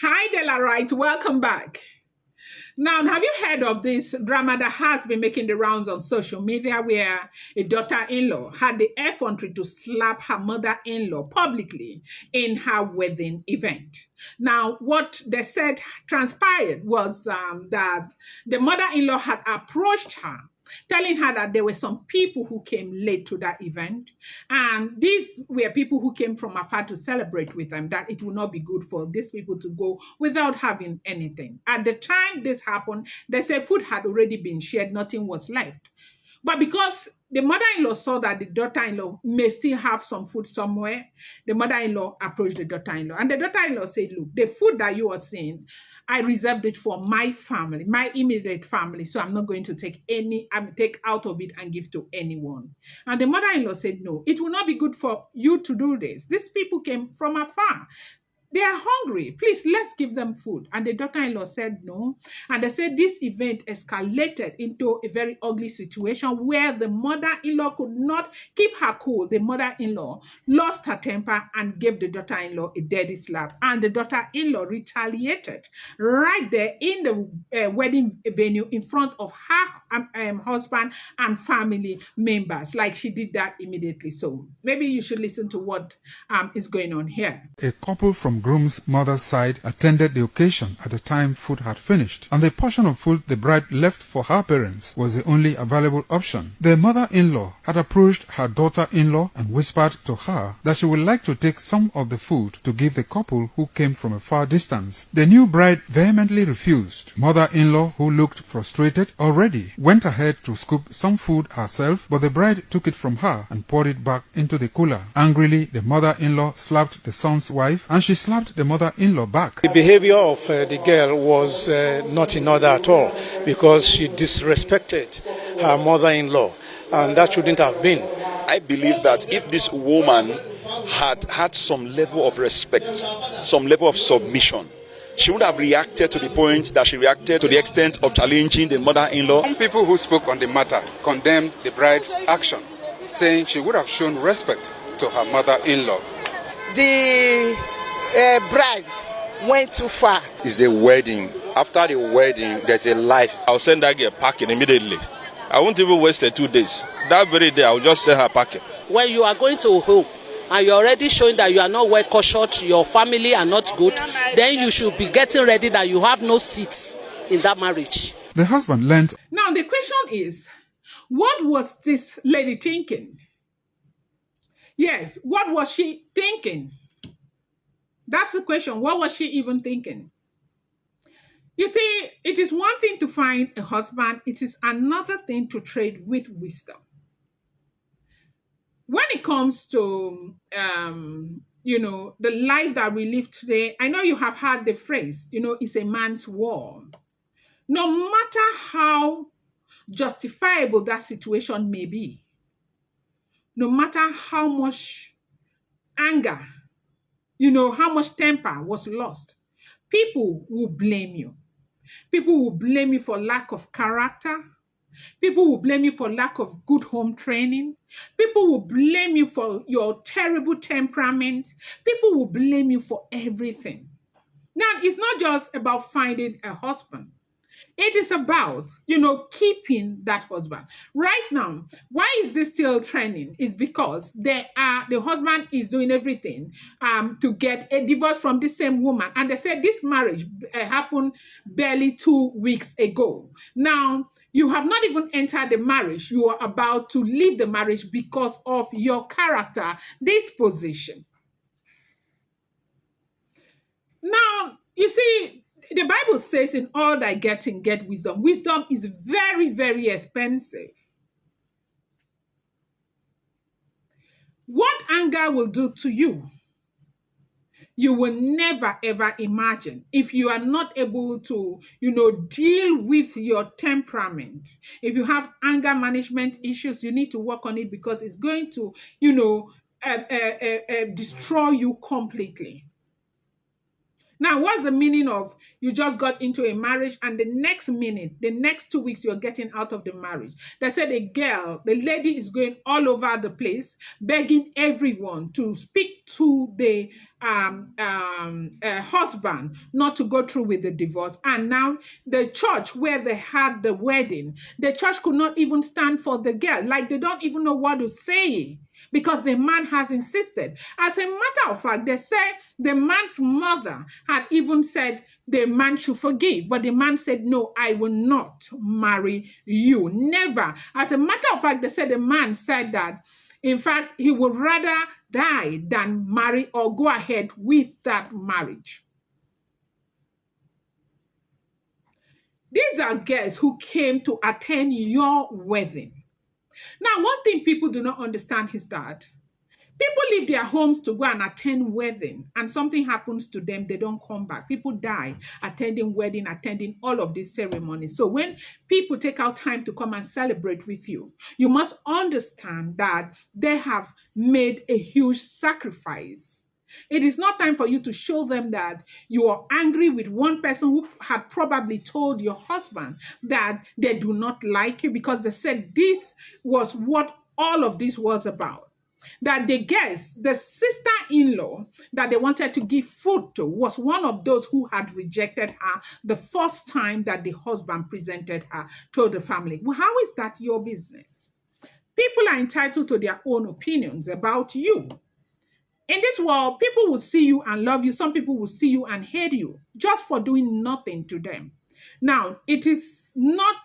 Hi, Delarite. Welcome back. Now, have you heard of this drama that has been making the rounds on social media where a daughter-in-law had the effrontery to slap her mother-in-law publicly in her wedding event? Now, what they said transpired was that the mother-in-law had approached her telling her that there were some people who came late to that event. And these were people who came from afar to celebrate with them, that it would not be good for these people to go without having anything. At the time this happened, they said food had already been shared, nothing was left. But because the mother-in-law saw that the daughter-in-law may still have some food somewhere, the mother-in-law approached the daughter-in-law. And the daughter-in-law said, look, the food that you are seeing, I reserved it for my family, my immediate family. So I'm not going to take out of it and give to anyone. And the mother-in-law said, no, it will not be good for you to do this. These people came from afar. They are hungry. Please, let's give them food. And the daughter-in-law said no. And they said this event escalated into a very ugly situation where the mother-in-law could not keep her cool. The mother-in-law lost her temper and gave the daughter-in-law a dirty slap. And the daughter-in-law retaliated right there in the wedding venue in front of her husband and family members. Like she did that immediately. So maybe you should listen to what is going on here. A couple from groom's mother's side attended the occasion at the time food had finished, and the portion of food the bride left for her parents was the only available option. The mother-in-law had approached her daughter-in-law and whispered to her that she would like to take some of the food to give the couple who came from a far distance. The new bride vehemently refused. Mother-in-law, who looked frustrated already, went ahead to scoop some food herself, but the bride took it from her and poured it back into the cooler. Angrily, the mother-in-law slapped the son's wife, and she slapped the mother-in-law back. The behavior of the girl was not in order at all, because she disrespected her mother-in-law, and that shouldn't have been. I believe that if this woman had had some level of respect, some level of submission, she would have reacted to the point that she reacted, to the extent of challenging the mother-in-law. Some people who spoke on the matter condemned the bride's action, saying she would have shown respect to her mother-in-law. The bride went too far. It's a wedding. After the wedding, there's a life. I'll send that girl packing immediately. I won't even waste 2 days. That very day, I'll just send her packing. When you are going to home and you're already showing that you are not well cautious, your family are not good, then you should be getting ready that you have no seats in that marriage. The husband learned. Now, the question is, what was this lady thinking? Yes, what was she thinking? That's the question. What was she even thinking? You see, it is one thing to find a husband. It is another thing to trade with wisdom. When it comes to, the life that we live today, I know you have heard the phrase, it's a man's war. No matter how justifiable that situation may be, no matter how much anger, how much temper was lost, people will blame you. People will blame you for lack of character. People will blame you for lack of good home training. People will blame you for your terrible temperament. People will blame you for everything. Now, it's not just about finding a husband. It is about, keeping that husband. Right now, why is this still trending? Is because the husband is doing everything to get a divorce from the same woman. And they said this marriage happened barely 2 weeks ago. Now, you have not even entered the marriage. You are about to leave the marriage because of your character disposition. Now, you see, the Bible says in all thy getting, get wisdom. Wisdom is very, very expensive. What anger will do to you, you will never, ever imagine if you are not able to, deal with your temperament. If you have anger management issues, you need to work on it, because it's going to, destroy you completely. Now, what's the meaning of you just got into a marriage and the next minute, the next 2 weeks, you're getting out of the marriage? They said the lady is going all over the place, begging everyone to speak to the husband not to go through with the divorce. And now the church where they had the wedding, the church could not even stand for the girl. Like they don't even know what to say because the man has insisted. As a matter of fact, they say the man's mother had even said the man should forgive, but the man said, no, I will not marry you. Never. As a matter of fact, they said the man said that, in fact, he would rather die than marry or go ahead with that marriage. These are girls who came to attend your wedding. Now, one thing people do not understand is that people leave their homes to go and attend wedding, and something happens to them, they don't come back. People die attending wedding, attending all of these ceremonies. So when people take out time to come and celebrate with you, you must understand that they have made a huge sacrifice. It is not time for you to show them that you are angry with one person who had probably told your husband that they do not like you because they said this was what all of this was about. That the guest, the sister-in-law that they wanted to give food to, was one of those who had rejected her the first time that the husband presented her to the family. Well, how is that your business? People are entitled to their own opinions about you. In this world, people will see you and love you. Some people will see you and hate you just for doing nothing to them. Now, it is not,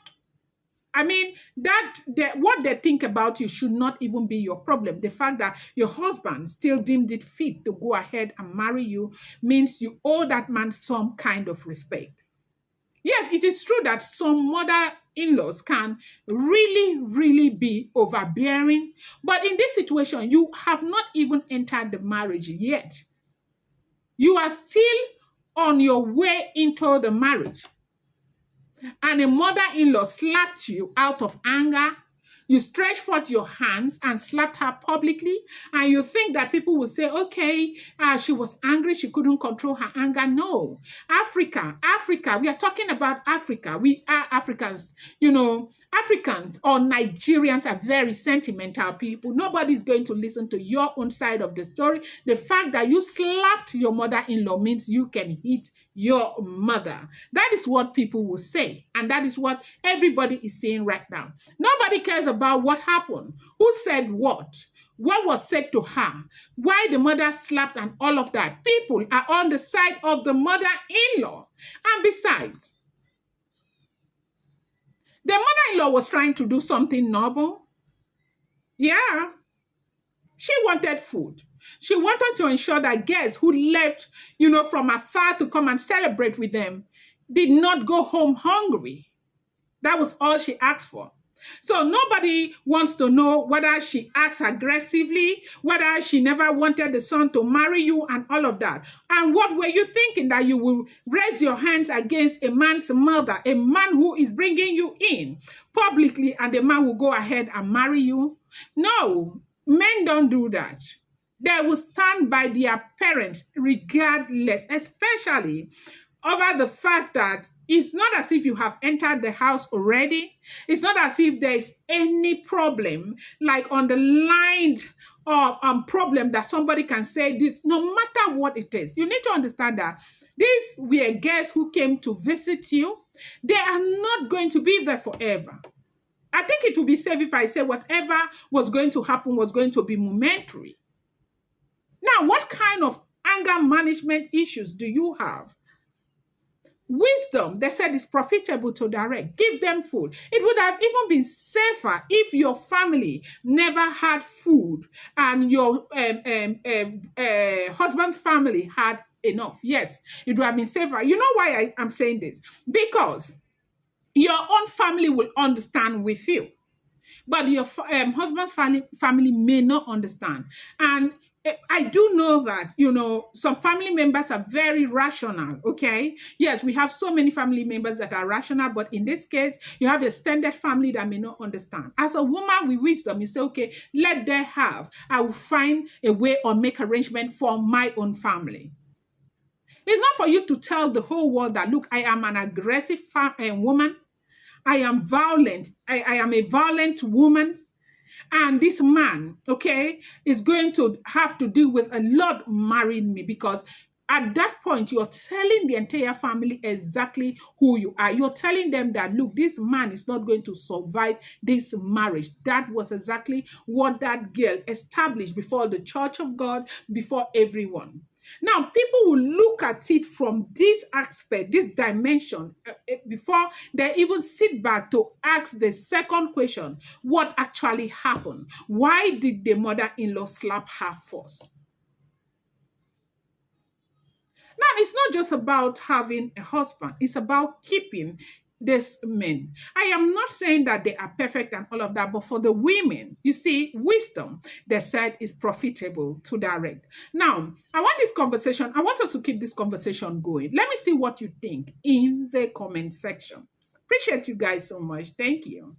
what they think about you should not even be your problem. The fact that your husband still deemed it fit to go ahead and marry you means you owe that man some kind of respect. Yes, it is true that some mother-in-laws can really, really be overbearing. But in this situation, you have not even entered the marriage yet. You are still on your way into the marriage. And a mother-in-law slapped you out of anger. You stretched forth your hands and slapped her publicly, and you think that people will say, okay, she was angry, she couldn't control her anger. No. Africa, we are talking about Africa. We are Africans. Africans or Nigerians are very sentimental people. Nobody's going to listen to your own side of the story. The fact that you slapped your mother-in-law means you can hit your mother. That is what people will say, and that is what everybody is saying right now. Nobody cares about what happened, who said what was said to her, why the mother slapped and all of that. People are on the side of the mother-in-law. And besides, the mother-in-law was trying to do something noble. Yeah. She wanted food. She wanted to ensure that guests who left, from afar to come and celebrate with them did not go home hungry. That was all she asked for. So nobody wants to know whether she acts aggressively, whether she never wanted the son to marry you and all of that. And what were you thinking, that you will raise your hands against a man's mother, a man who is bringing you in publicly, and the man will go ahead and marry you? No, men don't do that. They will stand by their parents regardless, especially over the fact that it's not as if you have entered the house already. It's not as if there's any problem, like underlined or problem that somebody can say this, no matter what it is. You need to understand that these were guests who came to visit you. They are not going to be there forever. I think it would be safe if I say whatever was going to happen was going to be momentary. Now, what kind of anger management issues do you have? Wisdom, they said, is profitable to direct. Give them food. It would have even been safer if your family never had food and your husband's family had enough. Yes, it would have been safer. You know why I'm saying this? Because your own family will understand with you, but your husband's family may not understand. And I do know that, some family members are very rational, okay? Yes, we have so many family members that are rational, but in this case, you have a extended family that may not understand. As a woman with wisdom, you say, okay, let them have. I will find a way or make arrangement for my own family. It's not for you to tell the whole world that, look, I am an aggressive woman. I am violent. I am a violent woman. And this man, okay, is going to have to deal with a lot marrying me, because at that point, you're telling the entire family exactly who you are. You're telling them that, look, this man is not going to survive this marriage. That was exactly what that girl established before the church of God, before everyone. Now, people will look at it from this aspect, this dimension, before they even sit back to ask the second question: what actually happened? Why did the mother-in-law slap her first? Now, it's not just about having a husband, it's about keeping this men. I am not saying that they are perfect and all of that, but for the women, you see, wisdom, they said, is profitable to direct. Now, I want us to keep this conversation going. Let me see what you think in the comment section. Appreciate you guys so much. Thank you.